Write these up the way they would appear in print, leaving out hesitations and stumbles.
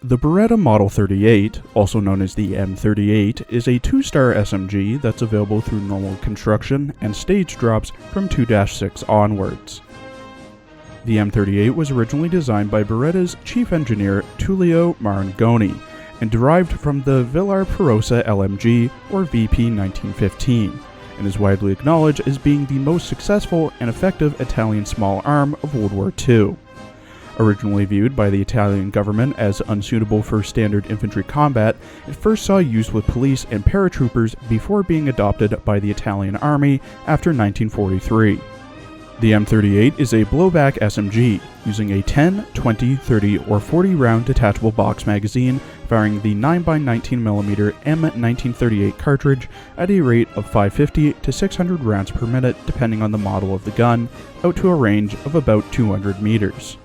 The Beretta Model 38, also known as the M38, is a 2-star SMG that's available through normal construction and stage drops from 2-6 onwards. The M38 was originally designed by Beretta's chief engineer Tullio Marangoni and derived from the Villar Perosa LMG or VP 1915 and is widely acknowledged as being the most successful and effective Italian small arm of World War II. Originally viewed by the Italian government as unsuitable for standard infantry combat, it first saw use with police and paratroopers before being adopted by the Italian army after 1943. The M38 is a blowback SMG, using a 10, 20, 30, or 40 round detachable box magazine firing the 9x19mm M1938 cartridge at a rate of 550 to 600 rounds per minute depending on the model of the gun, out to a range of about 200 meters.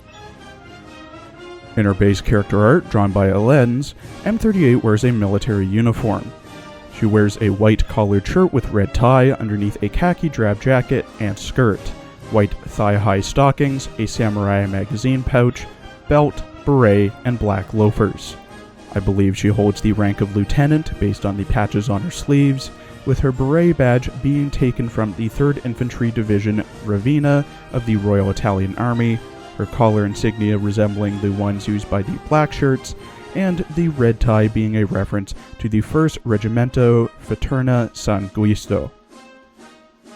In her base character art, drawn by Alens, M38 wears a military uniform. She wears a white collared shirt with red tie underneath a khaki drab jacket and skirt, white thigh-high stockings, a samurai magazine pouch, belt, beret, and black loafers. I believe she holds the rank of lieutenant based on the patches on her sleeves, with her beret badge being taken from the 3rd Infantry Division Ravina of the Royal Italian Army, her collar insignia resembling the ones used by the black shirts, and the red tie being a reference to the 1st Reggimento Fraterna San Giusto.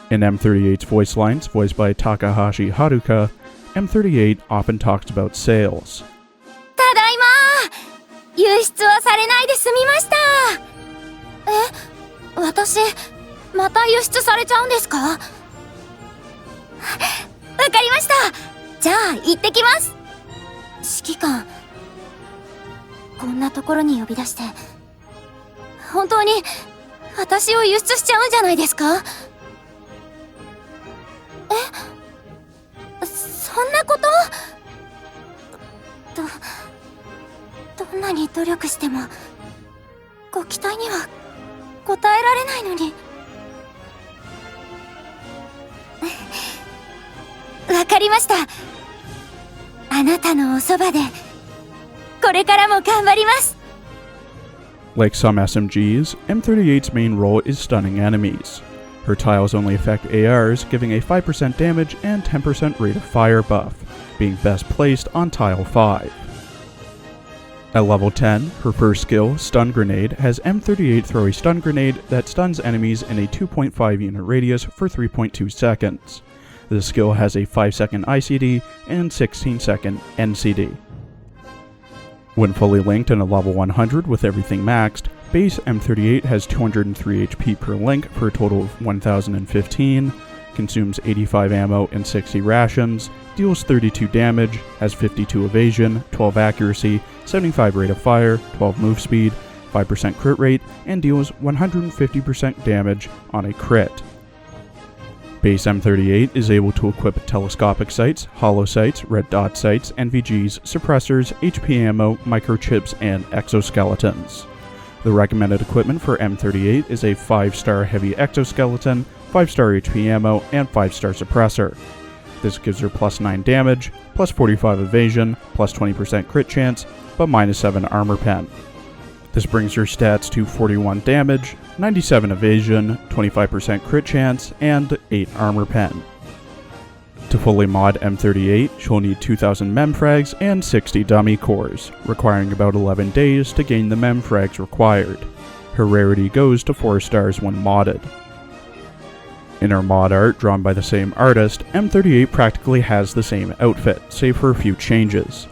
In M38's voice lines, voiced by Takahashi Haruka, M38 often talks about sales. ただいま！輸出はされないで済みました。私、また輸出されちゃうんですか？わかりました。じゃあ、行ってきます。指揮官、こんなところに呼び出して、本当に私を輸出しちゃうんじゃないですか？そんなこと？どんなに努力しても、ご期待には応えられないのに。わかりました。あなたのおそばで、これからも頑張ります。Like some SMGs, M38's main role is stunning enemies. Her tiles only affect ARs, giving a 5% damage and 10% rate of fire buff, being best placed on tile 5. At level 10, her first skill, Stun Grenade, has M38 throw a stun grenade that stuns enemies in a 2.5 unit radius for 3.2 seconds. This skill has a 5-second ICD and 16-second NCD. When fully linked in a level 100 with everything maxed, base M38 has 203 HP per link for a total of 1015, consumes 85 ammo and 60 rations, deals 32 damage, has 52 evasion, 12 accuracy, 75 rate of fire, 12 move speed, 5% crit rate, and deals 150% damage on a crit. Base M38 is able to equip telescopic sights, hollow sights, red dot sights, NVGs, suppressors, HP ammo, microchips, and exoskeletons. The recommended equipment for M38 is a 5-star heavy exoskeleton, 5-star HP ammo, and 5-star suppressor. This gives her plus 9 damage, plus 45 evasion, plus 20% crit chance, but minus 7 armor pen. This brings her stats to 41 damage, 97 evasion, 25% crit chance, and 8 armor pen. To fully mod M38, she'll need 2000 mem frags and 60 dummy cores, requiring about 11 days to gain the mem frags required. Her rarity goes to 4 stars when modded. In her mod art, drawn by the same artist, M38 practically has the same outfit, save for a few changes.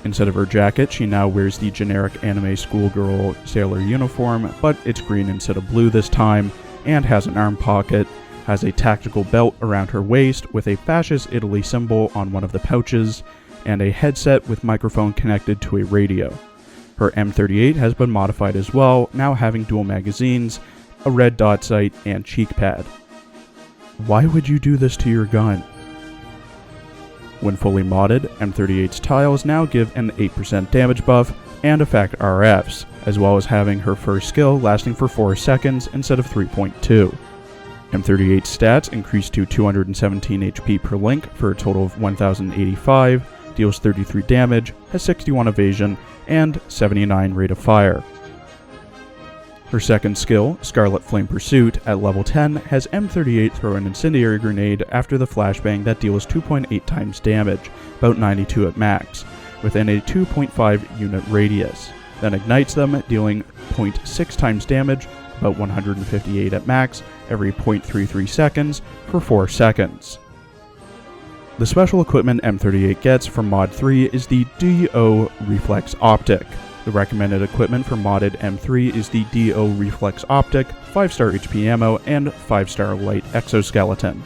Instead of her jacket, she now wears the generic anime schoolgirl sailor uniform, but it's green instead of blue this time, and has an arm pocket, has a tactical belt around her waist with a Fascist Italy symbol on one of the pouches, and a headset with microphone connected to a radio. Her M38 has been modified as well, now having dual magazines, a red dot sight, and cheek pad. Why would you do this to your gun? When fully modded, M38's tiles now give an 8% damage buff and affect RFs, as well as having her first skill lasting for 4 seconds instead of 3.2. M38's stats increase to 217 HP per link for a total of 1085, deals 33 damage, has 61 evasion, and 79 rate of fire. Her second skill, Scarlet Flame Pursuit, at level 10, has M38 throw an incendiary grenade after the flashbang that deals 2.8 times damage, about 92 at max, within a 2.5 unit radius, then ignites them, dealing 0.6 times damage, about 158 at max, every 0.33 seconds, for 4 seconds. The special equipment M38 gets from Mod 3 is the DO Reflex Optic. The recommended equipment for modded M3 is the DO Reflex Optic, 5-star HP ammo, and 5-star light exoskeleton.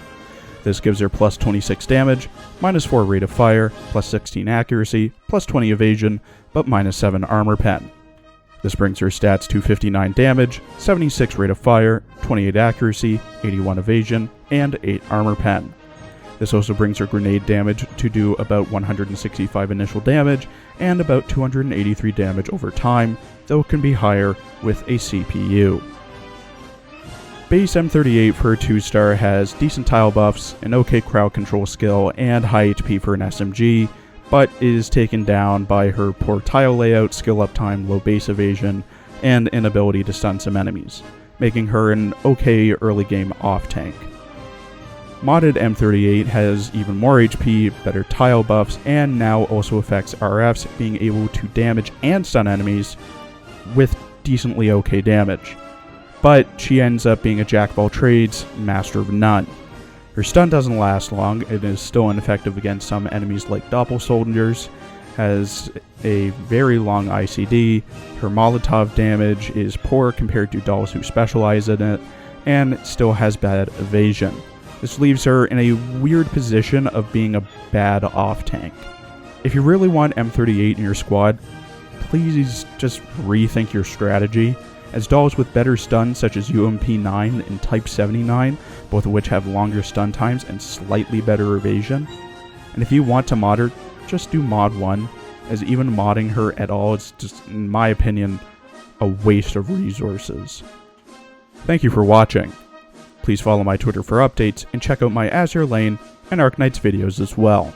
This gives her plus 26 damage, minus 4 rate of fire, plus 16 accuracy, plus 20 evasion, but minus 7 armor pen. This brings her stats to 59 damage, 76 rate of fire, 28 accuracy, 81 evasion, and 8 armor pen. This also brings her grenade damage to do about 165 initial damage and about 283 damage over time, though it can be higher with a CPU. Base M38 for a 2-star has decent tile buffs, an okay crowd control skill, and high HP for an SMG, but is taken down by her poor tile layout, skill uptime, low base evasion, and inability to stun some enemies, making her an okay early game off tank. Modded M38 has even more HP, better tile buffs, and now also affects RFs, being able to damage and stun enemies with decently okay damage. But she ends up being a jack of all trades, master of none. Her stun doesn't last long, it is still ineffective against some enemies like doppelsoldiers, has a very long ICD, her Molotov damage is poor compared to dolls who specialize in it, and still has bad evasion. This leaves her in a weird position of being a bad off-tank. If you really want M38 in your squad, please just rethink your strategy, as dolls with better stuns such as UMP9 and Type 79, both of which have longer stun times and slightly better evasion. And if you want to mod her, just do mod 1, as even modding her at all is just, in my opinion, a waste of resources. Thank you for watching. Please follow my Twitter for updates, and check out my Azure Lane and Arknights videos as well.